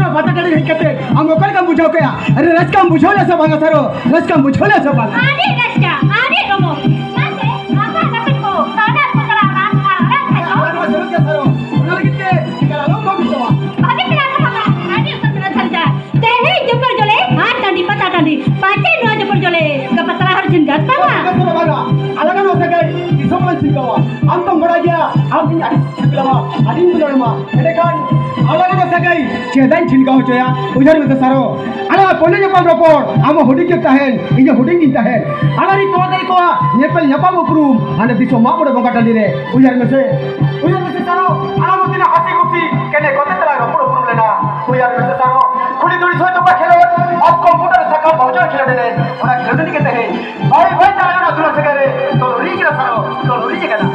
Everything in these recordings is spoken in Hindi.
रो पता करी है कहते हम ओकर काम बुझाओ क्या अरे रस काम बुझो ले सब भागा सारो रस काम बुझो ले सब भागा आदि रस्का आदि रोमो नासे आपा नपट को ताना पकड़ा रात आरा खाओ अरे चलो क्या सारो उन्होंने कितने निकाला लो मग बुझवा आदि करा का आदि उतर चल जा ते हे जपर जोले हाथ डांडी पता डांडी पाचे नो जपर जोले कपतरा हर जिन गत पावा कतरो भागा अलग नो सके इसोमन चिकावा हम तो बड़ा गया हम भी चिकलावा अदिन बुलरमा एटे कान अलग नो सके चेदान चिनगाओ चया उधर में सारो अरे कोने जपल रोपोर हम होडी के ताहेन इजे होडी की ताहेन अरे तो दे को नेपल न्यापा उपरूम आने दिसो मा बड़े बंगा टली रे उधर में से सारो अरे मोतिना हसी खुशी केने कोते तरा रोपोर उपरूम लेना उधर में से सारो खुली दूरी सो तो खेलो अब कंप्यूटर सका भौजा खेलने रे ओना खेलने नहीं कहते हैं भाई भाई तारा ना सुना सके रे तो रीज रे सारो तो रीज के ना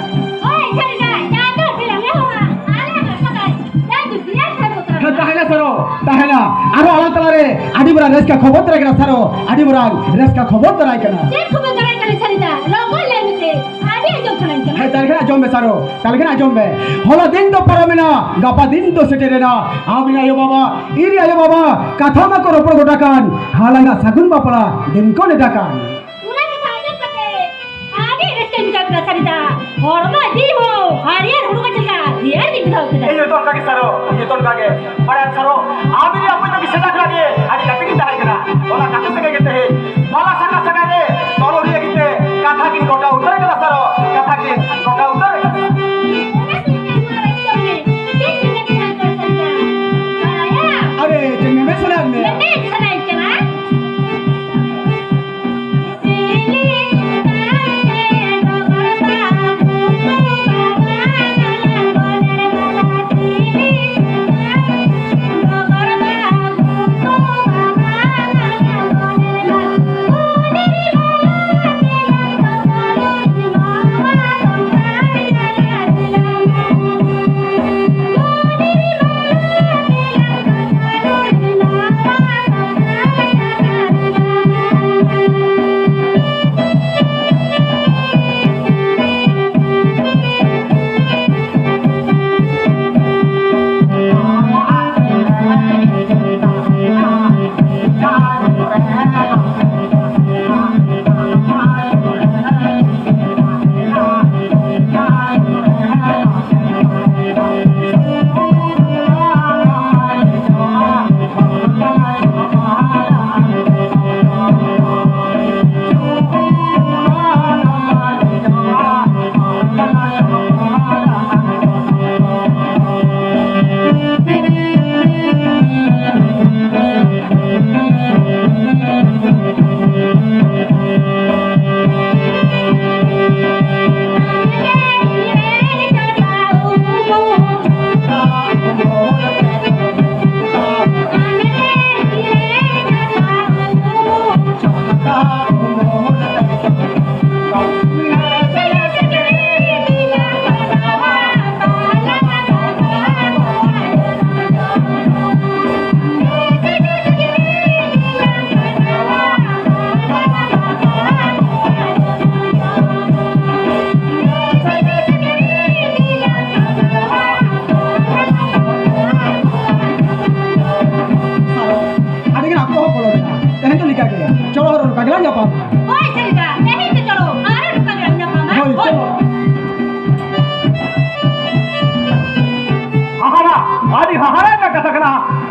ओए चल जा जा तो बिलंगे हुआ आले का सकाय जा दुनिया सारो ताहेला सारो ताहेला आरो आला तला रे आदिबरा रेस का खबर तरा केना सारो आदिबरा रेस का खबर तरा केना जे खबर तरा केना छरिदा लोगो लेमिते आदि जो छलन केना है तालगना जombe सारो तालगना जombe होला दिन तो परमेना गापा दिन तो सेटेरेना आमी आयो बाबा इरी आयो बाबा कथा मा करो पर गोटाकान हालांगा सागुन बापला दिन को ने डाकान उना के साजे पते आदि रेस्टन जगरा छरिदा होरमा दी हो हरियर हुड़का चलका दिया दी बिधाओ के ये तो काके सारो ये तो काके बड़ा सारो आमी रे अपन तो की सेटा करा दिए आदि कते की ताहे केना होला काके सके कहते है माला सका सका रे तोरो रे किते कथा की गोटा उतर केना सारो कथा की गोटा उतर अरे जन्मे में सुना में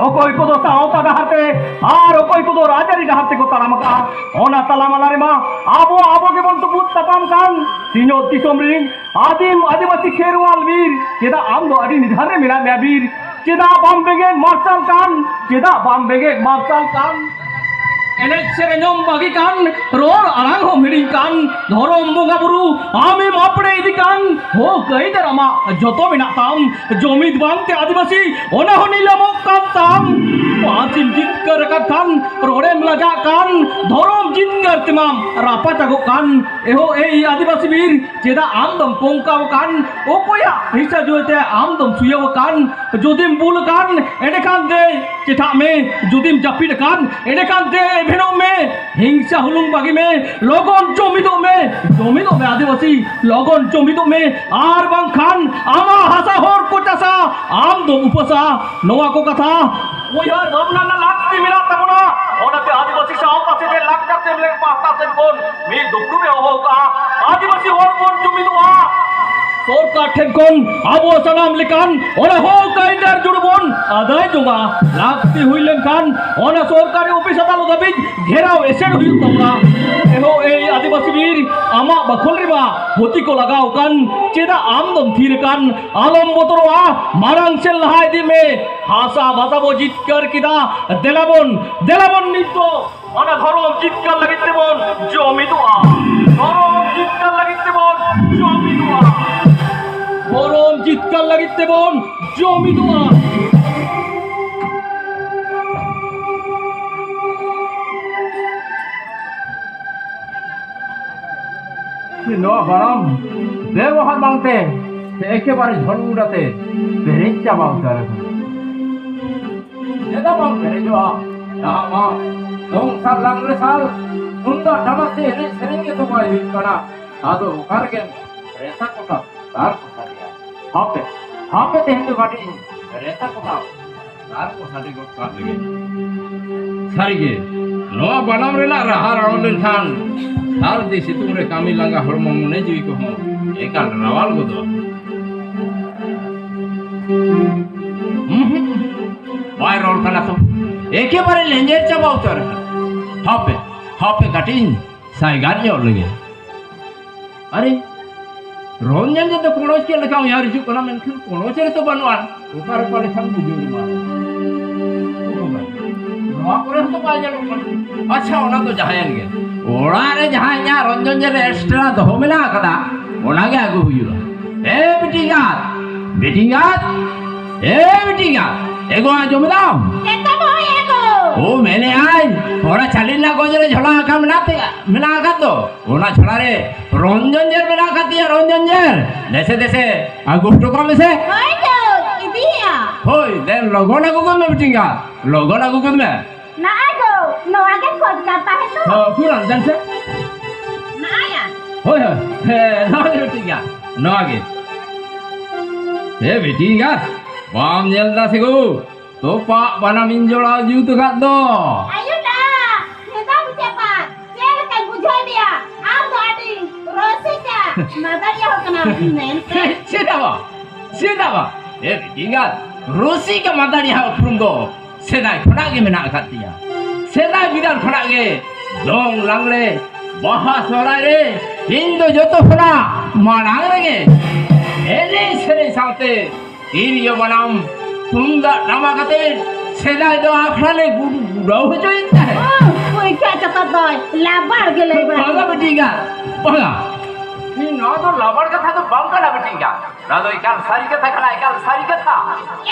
ओकोई को दो सावता गहते आर ओकोई को दो राजारी गहते को तलामका ओना तलामलारे मा आबो आबो के बंतु पुत तपाम कान तीनो तिसोमरिन आदिम आदिवासी खेरवाल वीर केदा आम दो अडी निधारे मिला मैं वीर केदा बाम बेगे मार्शल कान केदा बाम बेगे मार्शल कान एनेक सेरेनम बागी कान रोर आरांग हो मिडिंग कान धोरम बोगा बुरु आमी मापड़े इदी कान हो कई दरमा जोतो मिनाताम जोमिद बांगते आदिवासी ओना हो नीलमक काम ताम पांचिम जित कर कान रोड़ेम लगा कान धोरम जित कर तिमाम रापा तगो कान एहो ए आदिवासी वीर चेदा आम दम पोंकाव कान ओ कोया हिस्सा जोते आम दम सुयव कान जोदिम बुल कान एडे कान दे चिठा में जोदिम जापिड कान एडे कान दे भेनो में हिंसा हुलुंग बागी में लोगन जमिदो में आदिवासी लोगन जमिदो में आर बांग खान आमा हासा होर कोचासा आम दो उपसा नोआ को कथा ᱩᱭᱦᱟᱹᱨ ᱵᱷᱟᱵᱽᱱᱟ ᱨᱮᱱᱟᱜ ᱞᱟᱹᱠᱛᱤ ᱢᱮᱱᱟᱜ ᱛᱟᱵᱚᱱᱟ ᱚᱱᱟᱛᱮ ᱟᱹᱫᱤᱵᱟᱹᱥᱤ ᱥᱟᱶᱛᱟ ᱥᱮᱪᱮᱫ ᱞᱟᱠᱪᱟᱨ ᱥᱮᱢᱞᱮᱫ ᱯᱟᱦᱴᱟ ᱥᱮᱫ ᱠᱷᱚᱱ ᱢᱤᱫ ᱫᱩᱯᱲᱩᱵ ᱮ ᱦᱚᱦᱚ ᱠᱟᱜᱼᱟ ᱟᱹᱫᱤᱵᱟᱹᱥᱤ ᱦᱚᱲ ᱵᱚᱱ ᱡᱩᱢᱤᱫᱚᱜᱼᱟ सरकार ठेन खन अब सानाम लेकान ओना हक आइनार जुड़बन आदाय जोंगा लाक्ति हुई लेनखान ओना सरकारी ऑफिस अदालत हाबिज घेराव एसेड हुई तमना एहो ए आदिवासी वीर आमा बखल रिबा होती को लगाव कान चेदा आम दम थीर कान आलम बतरवा मारांग से लहाय दी में हासा बाजाबो जितकर किदा देलाबन नितो ओना धरम जितकर लगित देबन जमिदुआ धरम जितकर लगित देबन जमिदुआ গরম চিৎকার লাগিতে বোন জমি দোয়া নো গরম ব্যবহার বাংতে একেবারে ঝড়গুড়াতে বেড়ে যাওয়া উতার যেটা বাং বেড়ে যাওয়া মা সংসার লাগলে সাল সুন্দর ঢামাতে এনে সেরেঙ্গে তোমায় করা আদো কারগে রেসা কোটা তার কথা দিয়া হাপে তেহেন্দু বাটি রেসা কোটা তার কথা দি গট কাট লাগে সারিগে নোয়া বানাম রেলা রাহা রাউলেন খান সাল দি সিতুং রে কামি লাগা হরম মনে জিবি কো একাল রাওয়াল গদো বাই রোল খানা তো একেবারে লেঞ্জের চাবা উতার হাপে কাটিন সাইগার নিয়ে লাগে আরে রঞ্জন যে তো কোনোচ কে লেখা ইয়ার হিসু কনা মেনখান কোনোচের তো বানওয়ান ওকার পরে খান বুঝুরি মা নোয়া করে তো পাই জানো আচ্ছা ওনা তো জাহায়ান গে ওড়া রে জাহায়া রঞ্জন যে এক্সট্রা দহ মেলা কাদা ওনাগে আগু হুইরা এ বেটিঙ্গাত এগো জমি দাও एकदम होय एगो ओ मैंने आज थोड़ा चालीस ना गोजरे झोला का मिला का तो ओना छोड़ा रे रंजन जर मिला का दिया रंजन जर जैसे गुफ्टो का में से होय तो इदिया होय देन लोगों को में बिटिंगा लोगों को में ना एगो नो आगे खोज करता है तो क्यों रंजन से ना आया होय ना बिटिंगा नो आगे ए बिटिंगा वाम जल्दा से गो तो pak bana minjola jutu kat do ayo dah kita bercepat cel kan bujoy dia am do adi rosika mata dia kena men Siapa? Tinggal Rusi ke mata dia uprum do. Sedai khona ge mena kat dia. Sedai bidal khona ge dong langle baha sorai re Hindu joto khona manang re ele sere saute iriyo banam सुंदर नामा कते सेलाई दो आखराले गुडो हो जाता है कोई क्या चता दय लाबार गेले बागा बेटिगा बागा नी ना तो लाबार कथा तो बांका ना बेटिगा ना तो इकाल सारी कथा खला इकाल सारी कथा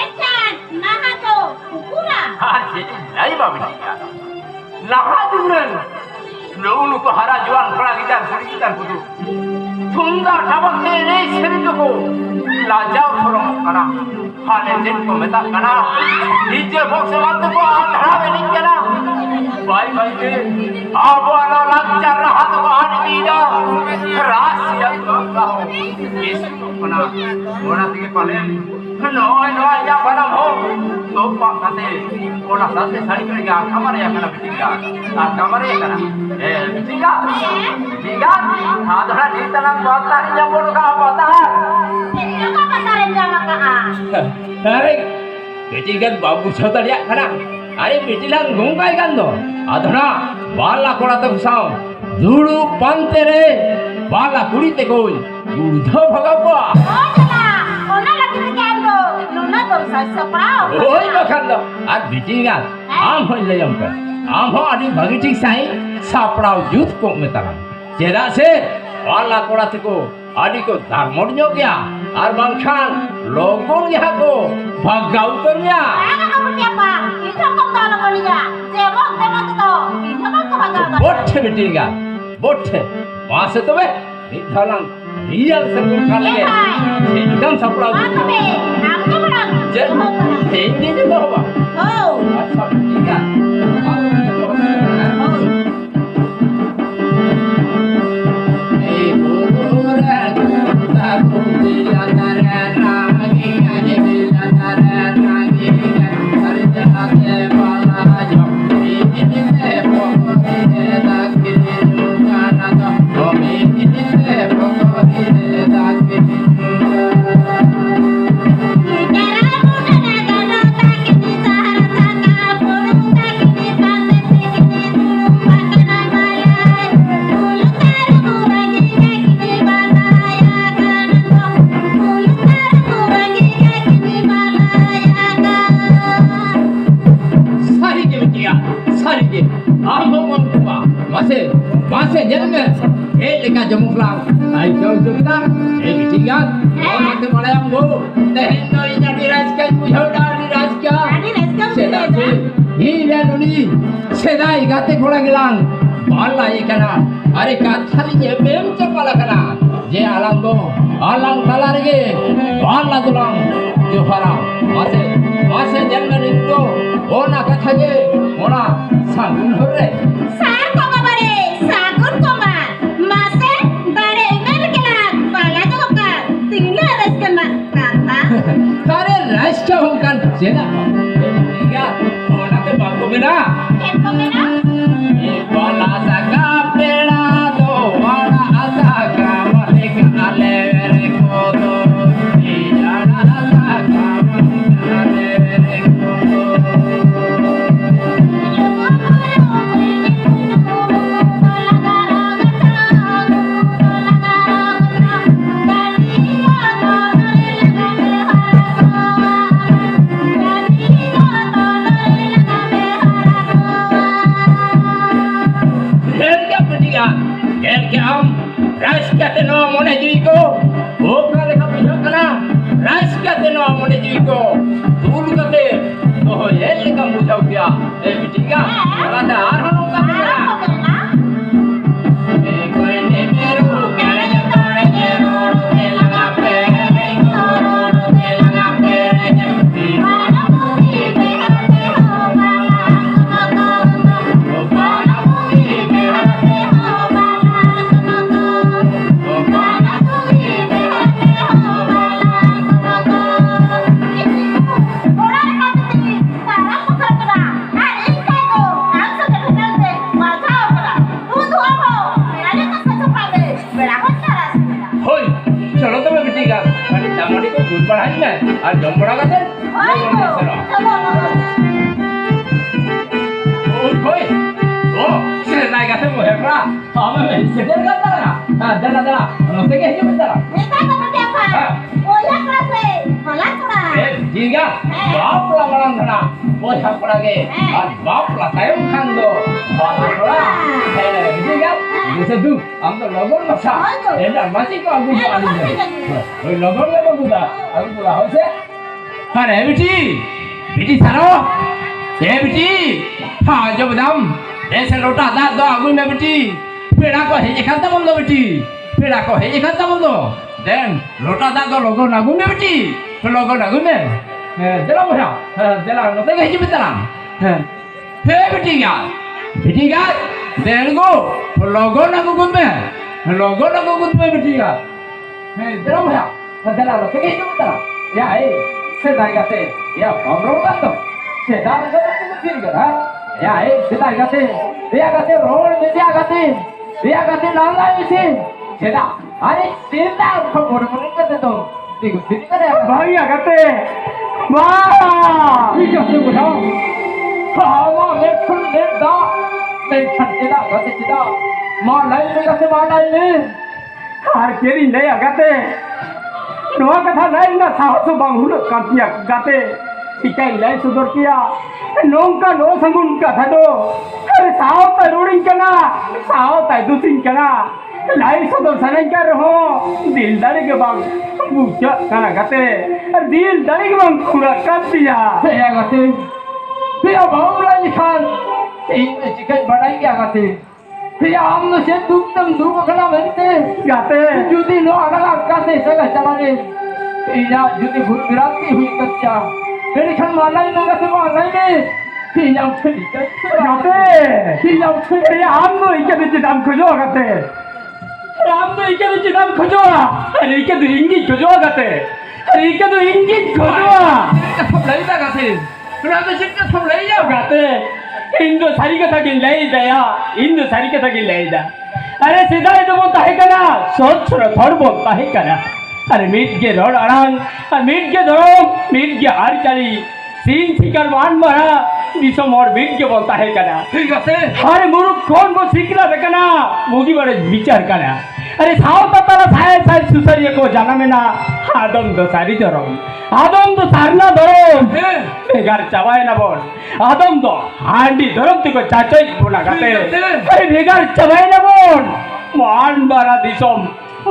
एकान नाहा तो कुकुरा हां जी नहीं बा बेटिगा लाहा दुरन नौनु को हरा जुआन खड़ा गिटार खड़ी गिटार कुदु सुंदर नामा के रे सेरी को लाजाव थरम कना हाने दिन को मेता कना नीचे बॉक्स मत को धड़ा में नहीं कना भाई के अब वाला लग रहा तो आन बीजा रासिया का हो इस कना ओना के पले नोय या बना हो तो पाते ओना साथे साड़ी कर गया हमारे या कना बिटिका आ हमारे कना ए बिटिका हां धड़ा नीतना बात नहीं जब का पता अरे बेटी गन बाबू छोतड़िया खना अरे बेटी लान गोंगाई गन दो आधना बाला कोड़ा तक साव जुड़ू पंते रे बाला कुड़ी ते कोई गुधो भगवा ओना लगी के आंदो नोना तो सपड़ाओ ओई बखन दो आज बेटी गन आम हो ले हम पर आम हो आदि भगी ठीक साई सापड़ाओ जुत को में तला चेदा से बाला कोड़ा ते को आदि को धर्मोड ᱧᱚᱜ गया और बांखान लोगों यहाँ को भगाऊ कर गया आगा kamu siapa itu kok tolong dia cebok तो itu kok भगाऊ बोठे बेटीगा बोठे वहां से तो वे निधालन रियल से खा लगे एकदम सपड़ा मां बे हमको बड़ा जे हिंदी जो होगा हो अच्छा बेटीगा Masih jangan dekat jemuk lang. Ayo kita, tinggal. Orang tu malah yang go. Tehno ini diraskan, bujuk dah diraskan. Sedap sih. Ini nuni. Sedai kate kurang hilang. Malah ikan. Are kathalinya mem cepala kana. Je alang go. Alang kalar ge. Malah tulang. Johara. Masih jangan itu. Ona kathage. Ona sangun hore. Kare raska hongkan sena tiga orang tu bagus bina bola saga pera do wala asaga malika alevere kodo ijana asaga malika alevere kodo Raskate no mone jiko okra lekha bujho kana raskate no mone jiko dul kate to el lekha bujhau kya e bitika alada ar hanu ka e koi ne meru kare tore je road ke laga pe road ke laga pe पढ़ाई में और जम पढ़ा करते कोई ओ से नहीं करते मुझे पढ़ा हमें से देर करता ना दला दला नोटे के हिसाब से नेता का बच्चा था वो या क्लास है भला थोड़ा ठीक है बाप ला बड़ा थोड़ा वो सब पढ़ा के और बाप ला टाइम खान दो बाप थोड़ा ठीक है जैसे तू हम तो लगन मसा ये ना मसी को आगू आनी है ओए लगन ले बगुदा आगू बोला हो से अरे बेटी सारो ए बेटी हां जब दाम ऐसे लोटा दा दो आगू में बेटी पेड़ा को हे खाता बोल दो बेटी पेड़ा को हे खाता बोल दो देन लोटा दा दो लगन आगू में बेटी तो लगन आगू में जला बोला जला लोटे के हिज बेतला हे बेटी का देन गो लगन आगू में बेटी का जला बोला जला लोटे के हिज बेतला या ए 세다이 같아. 야, 범로 같어. 세다이 같아. 무슨 거야? 야, 에 세다이 같아. 내가 같아. 롤 메시아 같아. 내가 같아. 나나 메시. 세다. 아니, 세다. 범로 같아. 또 이거 세다야. भाइया कहते वाह 이게 무슨 거야? 아마 내가 मैं छटकेदा गसेदा मार लाई में गसे मार लाई हार केरी नहीं आगते नवा कथा नहीं ना साहस बांगुल काटिया गाते इकाई लाई सुदर किया नोंका नो संगुन कथा दो अरे साव ता रोडिंग कना साव ता दुसिंग कना लाई सुदर सने कर हो दिल दारे के बांग बुझा कना गाते दिल दारे के बांग खुरा काट दिया या गसे पिया बाउलाई खान इन चिकन बढ़ाई क्या गाते पिया हम से दुक्तम दुख खला बनते गाते जुदी नो अगला कासे सगा चला रे पिया जुदी भूल विराती हुई कच्चा तेरी खन मालाई ना गसे मालाई में पिया उठली गाते पिया उठली हम नो इके बिच दाम खोजो गाते हम नो इके बिच दाम खोजो अरे इके तो इंगी खोजो गाते अरे इके तो इंगी खोजो सब लई ता गाते 나도 진짜 좀 레이야. गाते इंदो सारी कथा की ले दया इंदो सारी कथा की ले दा अरे सीधा तो बोलता है करा सोच छोड़ थोड़ बोलता है करा अरे मीट के रोड अड़ांग मीट के धरो मीट के हार चली सीन शिकार मान मरा दिसम और मीट के बोलता है करा ठीक है अरे मुरु कौन को सीखना देखना मुगी बड़े विचार करा अरे साव तारा साय साय सुसरिये को जाना में ना आदम तो सारी धरो आदम तो सारना धरो बेगार चावाए ना बोल आदम तो हांडी धरो तुको चाचोई बोला गाते अरे बेगार चावाए ना बोल मान बारा दिसम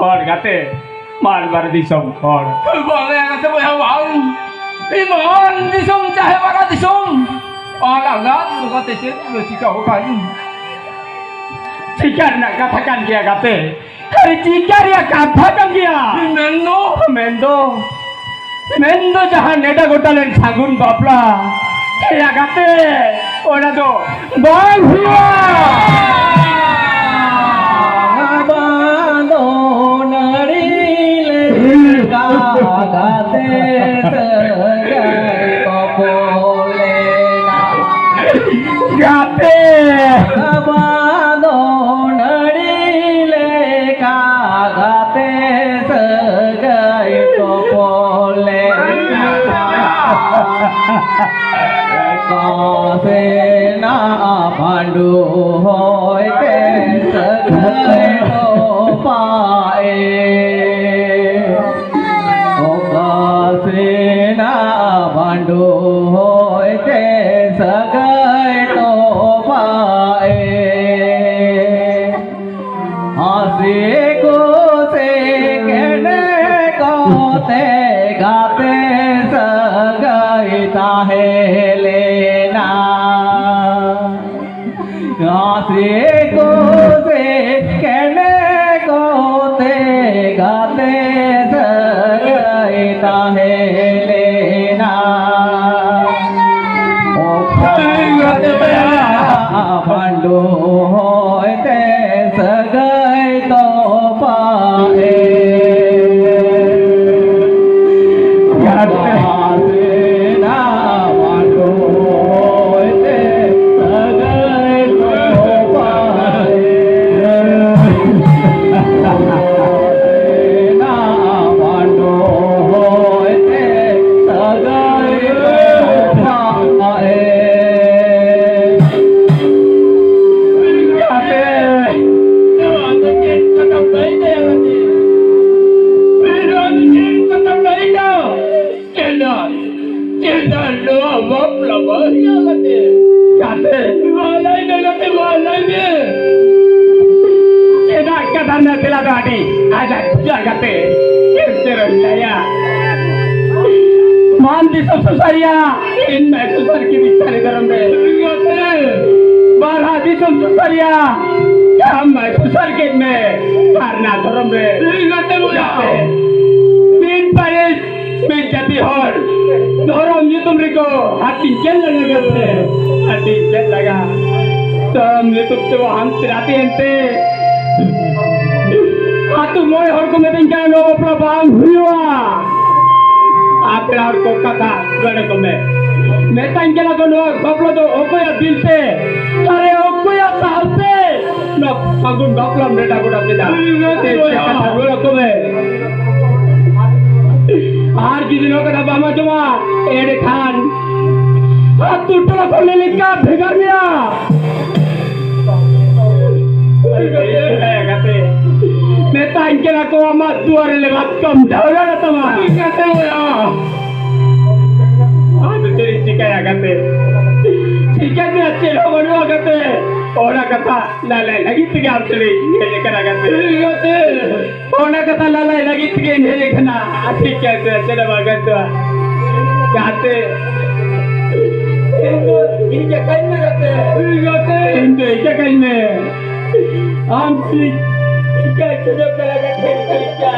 और गाते मान बारा दिसम और boleh yang saya mau bang Iman disum cahe bara disum orang nggak lu kata sih lu jika bukan चिकार ना कथाkan किया गाते अरे चिकार या कथाkan किया Mendo मेंदो मेंदो जहाँ नेटा गोटालेन सागुन बापला या गाते ओना तो बाल हुआ बालो नड़ीले गाते सगाई को बोलेना गाते बालो नड़ीले गाते सगाई को बोलेना कासे ना पांडु होते सगाई को पाए कासे ना पांडु होते सगाई को पाए हंसी को से कहने को ते गाते सगाई ताहे लेना हंसी को से कहने को ते गाते सगाई ताहे लेना ओ पांडु होते सगाई तो पाए ना पांडु होते सगाई तो पाए ना पांडु होते सगाई तो पाए मानती सब सुसरिया इनमें सुसर की बिचारी धर्म में बारह दिसम सुसरिया हम मैं सुसर के में करना धर्म में तीन परिस में जाती हर धर्म ये तुम को हाथी चल लगा करते हाथी चल लगा तो हमने तो हम तिराते हंते हाथू मोए हर को में दिन नो प्रभाव हुआ आप और को कथा गड़े को मैं तंकेला को नो बबलो तो ओकोया दिलते अरे ओकोया सालते नो फागुन बबलो मेटा को डाके दा कथा गड़े को मैं आर की दिनों का बामा जमा एड़े खान हाथ टूटला को ले लिखा भेगा मिया मैं तंकेला को अमा दुआरे ले बात कम ढाला ना तमा कहते हो यार आज तेरी चिकाया करते चिकाया में अच्छे लोग बनवा करते और ना कथा लाला लगी थी क्या चली ये करा करते और ना कथा लाला लगी थी क्या ये करना अच्छी क्या से अच्छे लोग करते कहते ये क्या करने करते ये क्या करने हम क्या चलो करा करते क्या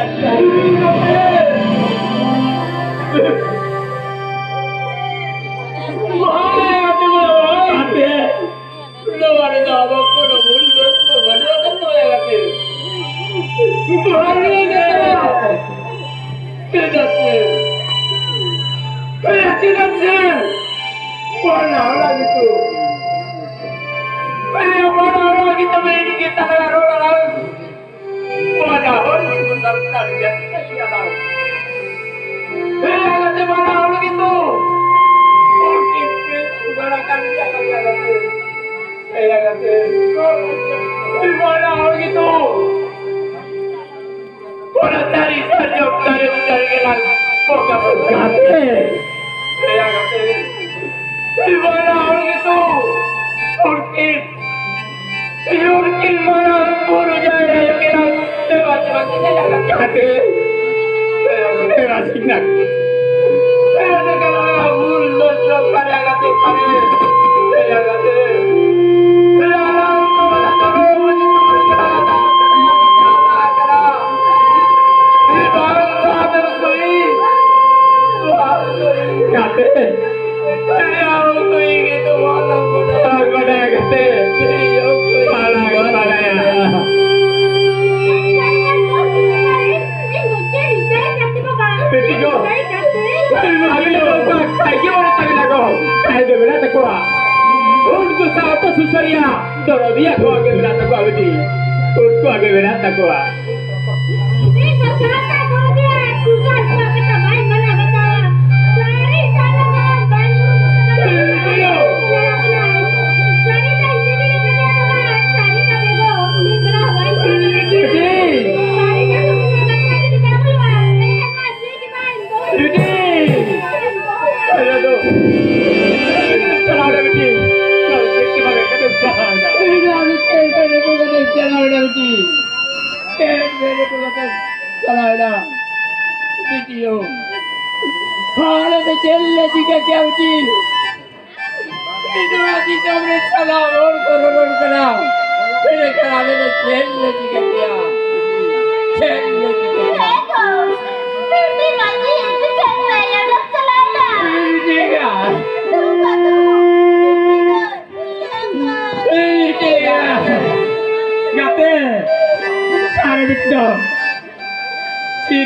Mana lagi tu? Mana lagi tu ini kita nak orang. Mana lagi tu sampai dia kita lah. Kata mana lagi tu? Mungkin gerakan dia kata. Kata. Mana lagi tu? Orang cari saja cari kelang. Poka kata. Kata. Mana lagi tu? Mungkin mana buru jaya yang kelang. Cepat kita jangan kata. Saya singgah. Saya nak bulan sampai yang kata pare. Saya kata. Saya orang orang terus berkata. Di bawah bersui. Kata. Saya orang tu itu malam pada kata. Uनको साथ सुसरिया तोड़िया को आगे बिना तको आवेती उनको आगे बिना तको आ ये बसाता हो गया तुझा को बेटा भाई मना बता सारी साला का बंद सारी का इसीलिए बता सारी का देखो निकला भाई सारी का तुमने बता दी क्या बोलवा मैं ना सी की बात अरे दो चला रे बेटी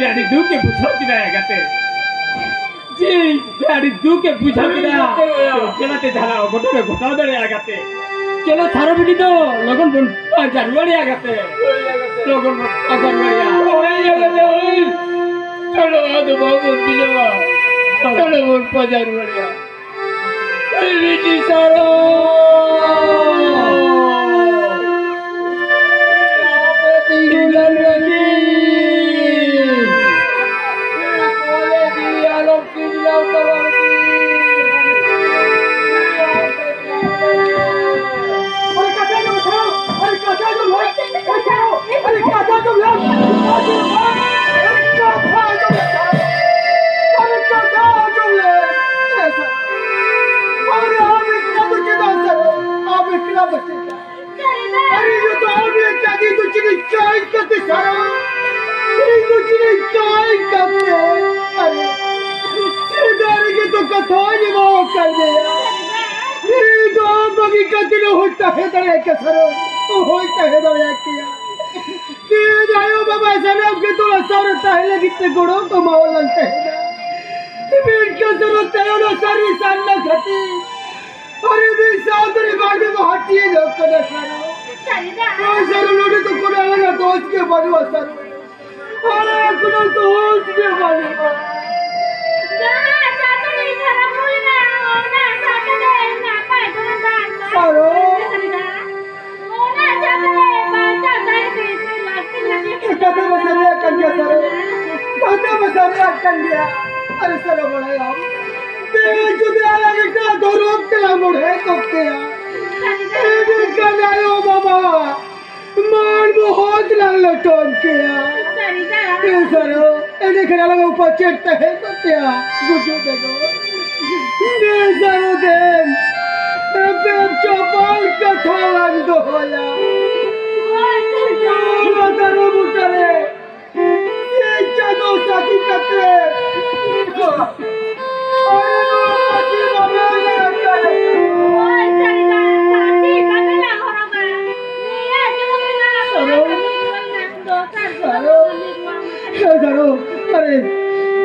Jadi duke pucat tidak ya kate. Jadi duke pucat tidak. Kela te jala gotau dare ya kate. Kela tharo bidi to logon bon pajar wari ya kate. Logon pajar wari ya. Oi ya kate oi. Chalo adu babu bilawa. Chalo bon pajar wari ya. Bidi saro.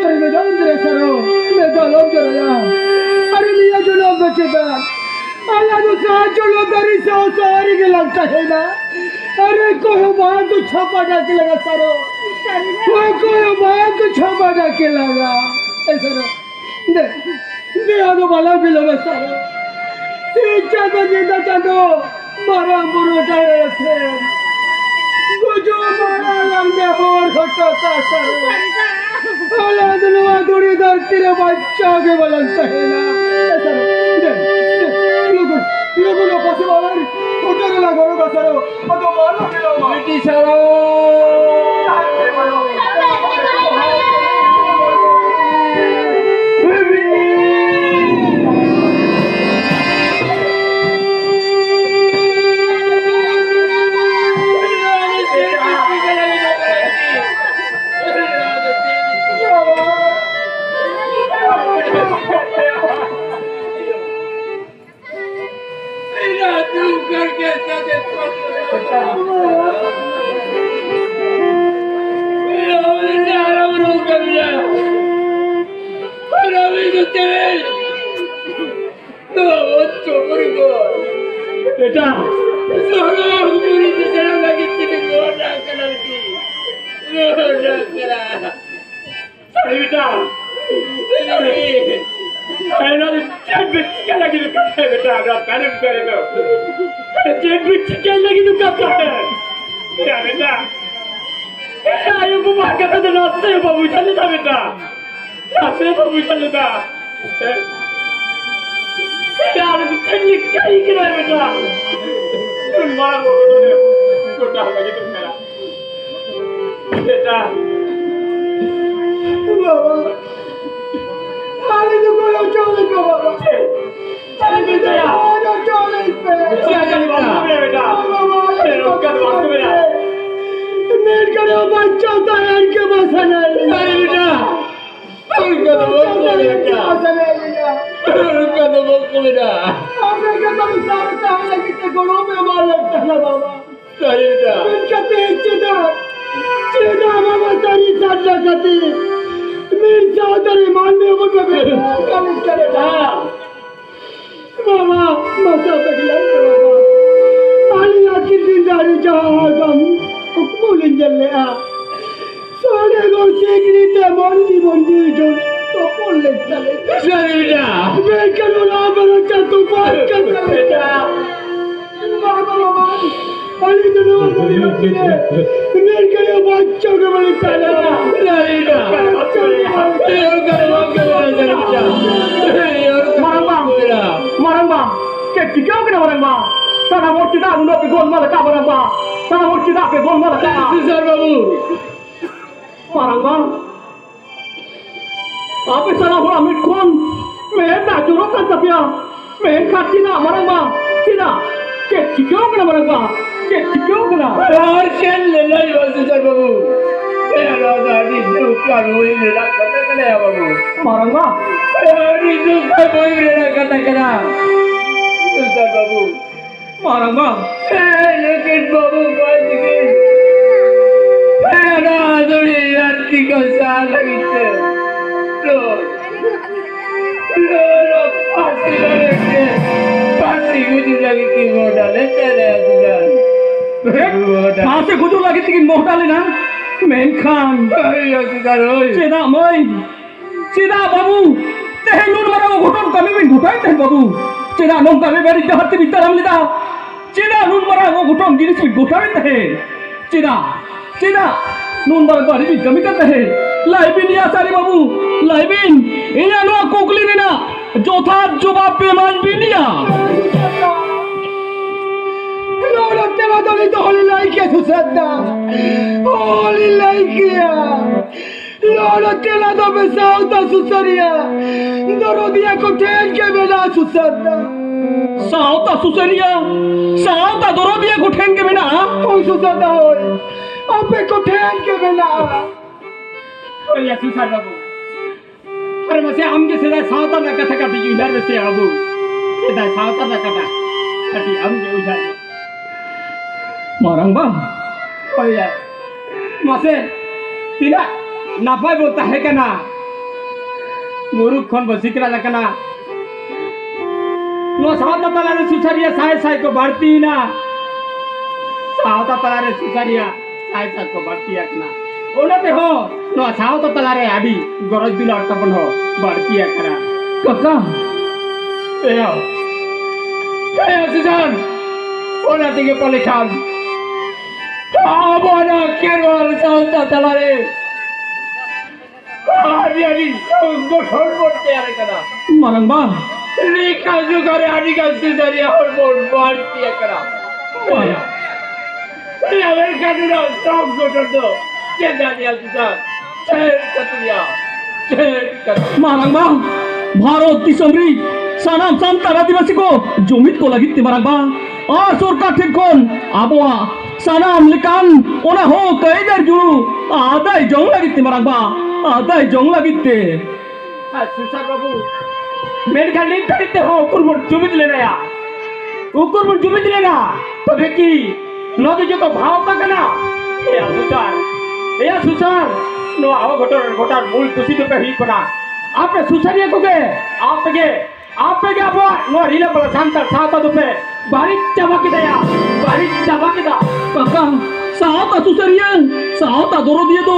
अरे मैं जाऊं तेरे सरो मैं जाऊं तेरे यार अरे लिया जो लोग बचे बा अल्लाह तो साथ चलो दरी सारी के लगता है ना अरे कोई बात तो छापा डाके लगा सारो कोई बात तो छापा डाके लगा ऐसा दे दे आदो वाला भी लगा सारो सीचा तो जीता चादो मारा बुरो टायर थे गुजो मारा लंबे और घटो सा सारो अल्लाह दुनिया दूरी धरती रे बच्चा के बलंता है ना ऐसा दे लोगों ने पास वाला उठने लगा रोगा सारो अब तो मारो के लो बेटी सारो बेटा बाबू चले था बेटा बाबू चले था यार चलिए क्या ही करा बेटा तुम मारो छोटा लगे तुम मेरा बेटा बाबा मारे तो कोई चोले को बाबा चले बेटा यार चोले पे क्या कर बाबा बेटा तेरे का बात मेरा मेरे का बच्चा था यार के बसना अरे बेटा उनका तो बहुत बेटा उनका तो बहुत बेटा आपने क्या तो साथ है लेकिन ते गोड़ों में मार लगता ना बाबा सही बेटा उनका तेज चेदा बाबा सारी साथ लगाती मेरे साथ अरे मारने वो बेटा कल चले बाबा मसा तक लग बाबा आली आखिर जिंदारी जहां गम हुक्म जल्ले आ सोने को सीखनी ते मोंदी जो तो बोल ले चले सरीरा मैं करो ना बनो तू बात कर बेटा बाबा अली तो मेरी मेरे के बच्चों के बड़े चला सरीरा maramba ke kikau kena maramba sana mau kita udah pe gol malah ka maramba sana mau kita pe gol malah ka sir babu maramba apa sana ho amit kon मैं नाचुरो का तपिया मैं खाती ना maramba sina ke kikau kena maramba ke kikau kena और चल ले ले sir babu तेरा दादी दुखा रोई मेरा कते कने बाबू maramba अरे दुखा रोई मेरा कते कना sir babu maramba लेकिन बाबू बात की मेरा दुरी राती को साल लगते तो लो फांसी लगे फांसी गुजर लगी की मोटा लेते रहे तुझे फांसी गुजर लगी थी की मोटा लेना मेन खान सीधा बाबू तेहे नून मरा वो घुटन कमी भी घुटाई तेहे बाबू सीधा नून कमी बेरी जहर ते भीतर हम लेता सीधा नून मरा वो घुटन गिरिस भी घुटाई तेहे सीधा नून मरा बारी भी कमी करते हैं लाइबिन या सारी बाबू लाइबिन इन्हें नो कोकली ने ना जोथा जवाब पे मान भी लिया लगते बदली तो होली लाइकिया सुसद्दा होली लाइकिया लगते ना तो बेसाउता सुसरिया दरोदिया को ठेल के बिना सुसद्दा साउता सुसरिया साउता दरोदिया को ठेल के बिना ओ सुसद्दा हो आपे को ठेल के बिना ओ या सुसर बाबू अरे मसे हमके सीधा साउता ना कथा कटी इधर में से बाबू सीधा साउता ना कथा कटी हमके उधर Marang bang, oh iya, masih tidak nafai botak है क्या ना, मुरुख कौन बसी करा लगा ना, नो सावता तलारे सुसरिया साय को बढ़ती ना सावता तलारे सुसरिया साय को बढ़ती एक ना ओनाते हो नो सावता तलारे आदि गरज दिला अटपन हो बढ़ती एक ना काका ए सुजान ओनाते के पले खान आबोना केरल सावता तलारे आदि आदि गोठोर बोलते आरे कना मरंबा लिखा जो करे आदि का सुसरिया और बोल बढ़ती एक ना ये अमेरिका दिला सब गोठोर दो चेंदा दिया सुजान चेर कतरिया मारंबा भारत दिसमरी सानाम सान्तार आदिवासी को जमित को लगी मारंबा और सरकार ठीक कोन आबोआ सानाम लिकान ओना हो कईदार जुड़ू आदाय जंग लगी मारंबा आदाय जंग लगी सुसार बाबू मेडिकल लिंक करते हो उकुरमुर जुमित लेना या उकुरमुर जुमित लेना तो देखी नदी जो को भाव तक ना या सुसार नो आओ घोटार मूल तुसी तो पे ही पड़ा आपने सुसारिया को के आप पे आपो नो रीले पर शांतर साता तो पे बारी चाबा के दा काका साता सुसारिया साता दोरो दिए तो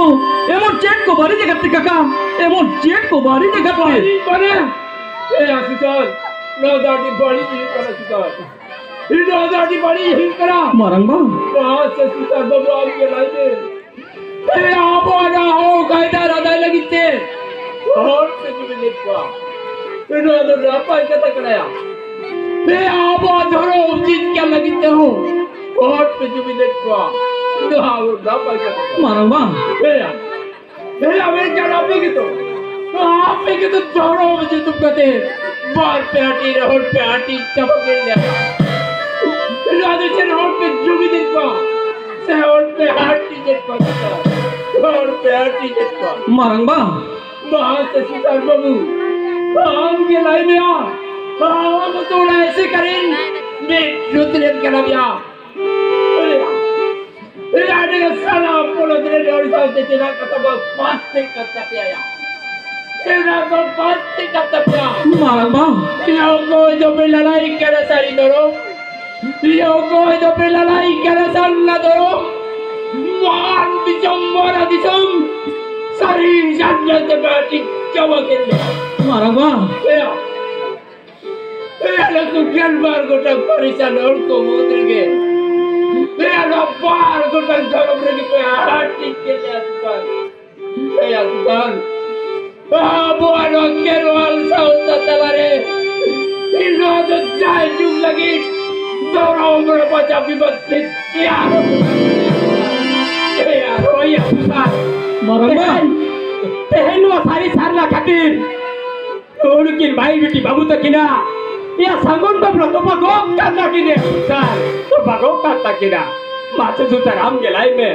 एमोन चेट को बारी जगह काका एमोन चेट को बारी जगह बने ए सुसार नो दादी बड़ी ही करा सुसार नो दादी बड़ी ही करा मरंगा वहां से सुसार बाबू आ के लाए ए आबो ना हो कायदा राधा लगीते और पे तुम्हें देखवा इनो तो रापा कता कराया ए आबो धरो उचित क्या लगीते हो और पे तुम्हें देखवा इनो आओ रापा कता मारंबा ए अमेरिका रापे की तो आप पे के तो धरो मुझे तुम कहते बार पे हटी चमक गया इनो आदि चन और पे जुबी देखवा से और पे हटी देखवा और प्यार की जत्ता मरंबा बाहर से सुतार बाबू हम के लाई में हम तो ऐसे करें मैं रुद्र के लबिया ए आने का साला पोलो तेरे और साथ तेरा कतबा पाते करता आया तेरा को पाते करता मरंबा यो को जो पे लड़ाई करे सारी दरो यो को जो पे लड़ाई करे सारी दरो मान बिचम्बरा दिसम सारी जन्नत बैठी चमके मारवा ए लोग गन बार गोटा परेशान और को मोत्र के ए लोग बार गोटा जगमरे के हाटी के ले अस्पताल ए अस्पताल बाबू आलो केरवाल साउता तलारे इनो तो जाय जुग लगी दोरो उम्र बचा विपत त्यार मरंबा पहलुआ सारी सारला खातिर तोड़किन भाई बेटी बाबू तो किना या संगोन बबलो तो भगोक करता किने सर तो भगोक करता किना माचे सुतर हम गेलाई में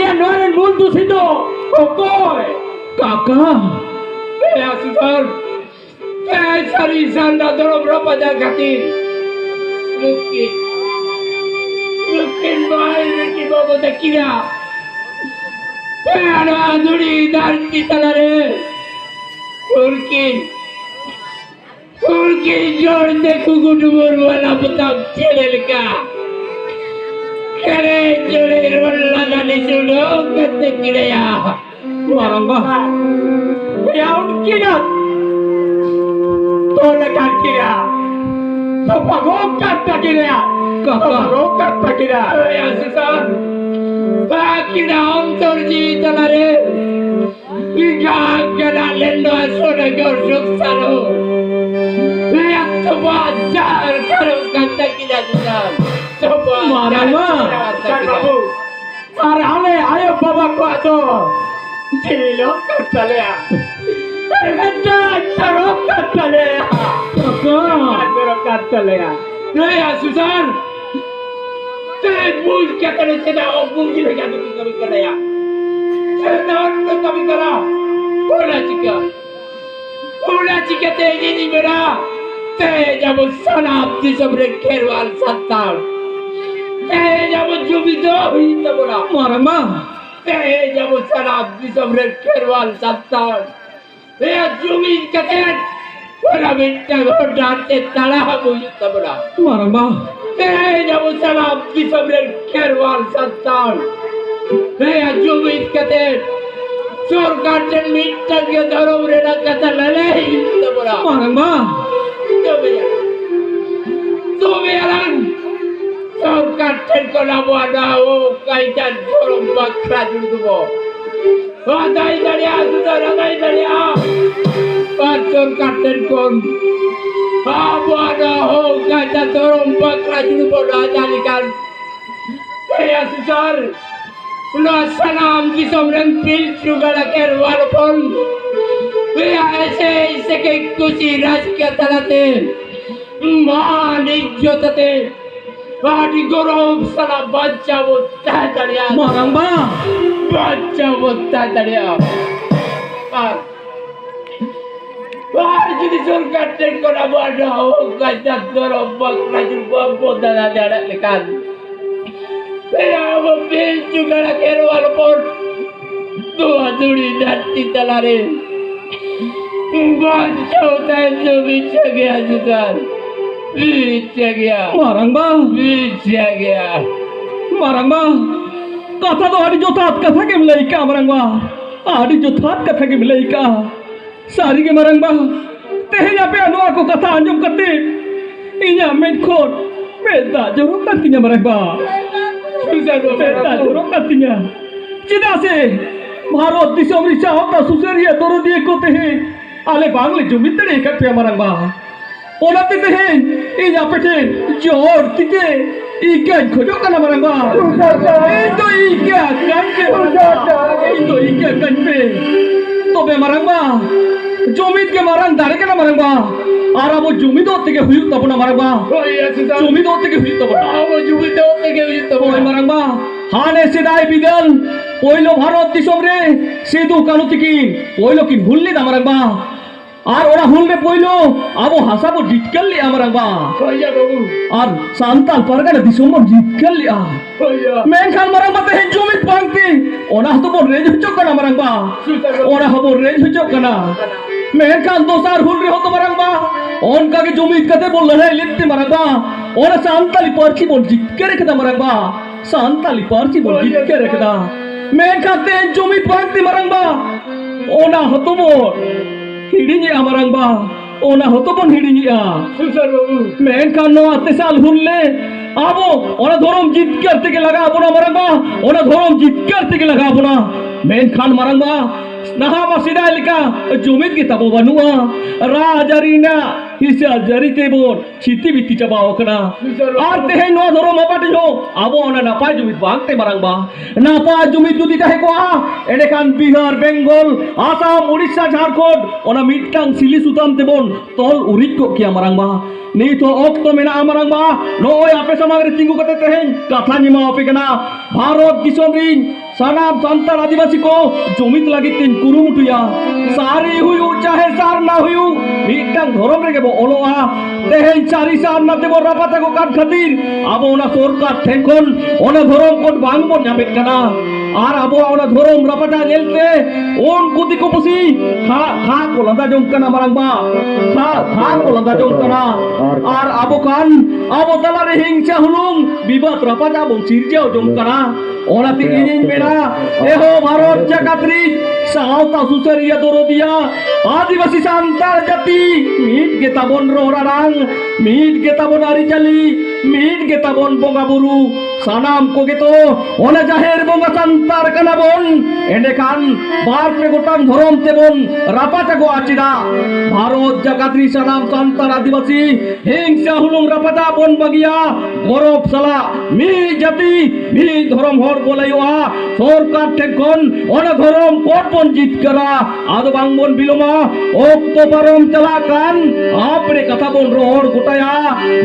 या नोरन मूल दूसरी तो कोई काका या सुतर क्या सारी सारला दोनों बड़ा जा खातिर मुकिन भाई बेटी बाबू तो किना पेड़ा दुड़ी दांती तलारे उनकी जोड़ देखो गुडुबर वाला बताओ चले का करे जोड़े वाला गाली सुनो कते किड़या मारंबा या उनकी ना तो लगा किड़ा तो भगोक करता किड़ा भगोक करता किड़ा या सुसान बाकिड़ा अंतर जीवित लारे इगा गला लेंडो सोने के सुखसारो ये तो बाजार करो कत्ता किड़ा दुकान तो मारवा बाबू और हमें आयो बाबा को तो चिलो करता ले अरे बच्चा चलो करता ले चलो करता ले नहीं सुसान तेरे मूल क्या करे तेरा और मूल की लगा तो कभी कराया तेरा तो कभी करा ओला चिका तेजी नहीं मेरा तेरे जब सनाब दी सबरे खेरवाल सत्तार तेरे जब जुबिदो हुई तो बोला मारमा तेरे जब सनाब दी सबरे खेरवाल सत्तार ये जुबिद कहते Para minta godaan tanah buyut tabra. marang ba Jamu salam bisa berkerwal santan. Jumit kate surga dan minta ke dalam rena kata lalai tabra. marang ba Tumialan surga dan kolabu ada kaitan dalam bakra dulu. Adai dari sudah adai dari surga dan kon. Abu ada kaitan dalam bakra dulu adalikan. Ya susar. Sanam disomrang pil juga laker walaupun ऐसे के कुछ राज के तलते मानिक जोतते बाटी गौरव सला बच्चा बोलता है दरिया marang ba बच्चा बोलता है दरिया और जिस जोर काटने को ना बोलना हो कच्चा गौरव बकरा जो बोलता है दरिया लेकिन मेरा वो bill juga laker walaupun dua duri nanti telare Bacau tayo bisa gaya juga, bisa gaya, marang ba bisa gaya. marang ba কথা তো আদি যথাত কথা কে মিলাইকা marang ba আদি যথাত কথা ke milaika sari ke marang ba tehe ya pe anu aku kata anjum kate inya men khot beda jorok katinya marang ba Susah beda jorok katinya cida se Bharat Disham Richa হতা সুসেরিয়া দর দিয়ে কোতে হে আলে বাংলে জমিতে কাটে marang ba ওনাতে দেহে এই আপেটে জোর তিতে ikan khojok kana marang ba itu ikan kanpe itu ikan kanpe tobe marang ba জমিত ke marang dare kana marang ba আর abo জমি দর থেকে হুইউ তব না marang ba Oh iya susah. জমি দর থেকে হুইউ তব না Aku juga tahu tiga itu. ওই marang ba হানে সিদাই বিদল পয়লো ভারত দিশম রে সিধু কানু থেকে পয়লো কি ভুললি না marang ba আর ওরা হুলবে পয়লো আবো হাসাবো জিতকাল্লি marang ba Oh iya babu. আর Santal Pargana Disham জিতকাল্লি Oh iya. মেনখান marang ba তেহে জমিত পাংতি ওনা তো বড় রেজ হচক কানা marang ba Susah babu. ওরা হবো রেজ হচক কানা মেনখান দোসার হুলরে হতো marang ba অনকাকে জমিত কাতে বললে হে লিখতে marang ba ওরা সান্তালি পারছি বল জিতকে রেখে marang ba সান্তালি পারছি বল জিতকে রেখে মেনখান তে জমিত পাংতি marang ba ওনা হতো বড় হিড়িনি marang ba ওনা হতো বন হিড়িনি Susah babu. মেনখান নো আতেসাল হুললে আবো ওরা ধরম জিতকার থেকে লাগাবো না marang ba ওরা ধরম জিতকার থেকে লাগাবো না মেনখান marang ba naha masida lika jumit kita bawa banua rajarina hisa jari tebon chiti biti cabao kana ar tehe no dhoro mapate jo abo ona napa jumit bangte marang ba napa jumit judi tahe ko edekan bihar bengal asam odisha jharkhand ona mittang sili sutam tebon tol urik ko kia marang ba nito okto mena marang ba noi ape samagre tingu kate tehen katha nima ope kana bharat disom ring sanam santal adivasi ko jumit lagi tin kurumutuya sari huyu chahe sar na huyu mittang dhorom rege bo oloa tehen chari sar na debo rapata ko kat khatir abo ona sorkar thenkon ona dhorom kot bangbo nyabet kana আর আবো আমরা ধরম রাপাটা গেলতে ওন কুতি কপসি খা কোলাদা জংকানা marang ba খা কোলাদা জংকানা আর আবো কান আবো দালারে হিংসা হুলুং বিবাদ রাপাটা বং সিরজাও জংকানা ওনাতে ইনিন বেড়া এহো ভারত জাকাত্রি সাওতা সুসারিয়া দরদিয়া আদিবাসী সান্তাল জাতি মিট গেতাবন রোরারাং মিট গেতাবন আরিচালি মিট গেতাবন বঙ্গাবুরু সানাম কোগেতো ওনা জাহের বঙ্গা সান্তার কানাবন এডেকান বারপে গোটাং ধরম তেবন রাপাটাগো আচিরা ভারত জাকাত্রি সানাম সান্তার আদিবাসী হিংসা হুলুং রাপাটা বন বাগিয়া গরব সালা মি জাতি মি ধরম হর বলাইওয়া সরকার ঠেকন ওনা ধরম কোটবন জিত করা আদো বাংবন বিলোমা অক্তো পারম চালাকান আপনি কথা বন রোহর গোটায়া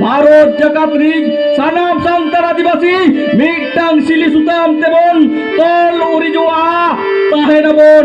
ভারত জাকাত্রি সানাম সান্তার আদিবাসী মিট্টাং সিলি সুতাম তেবন তল উড়ি জোয়া তাহে না বন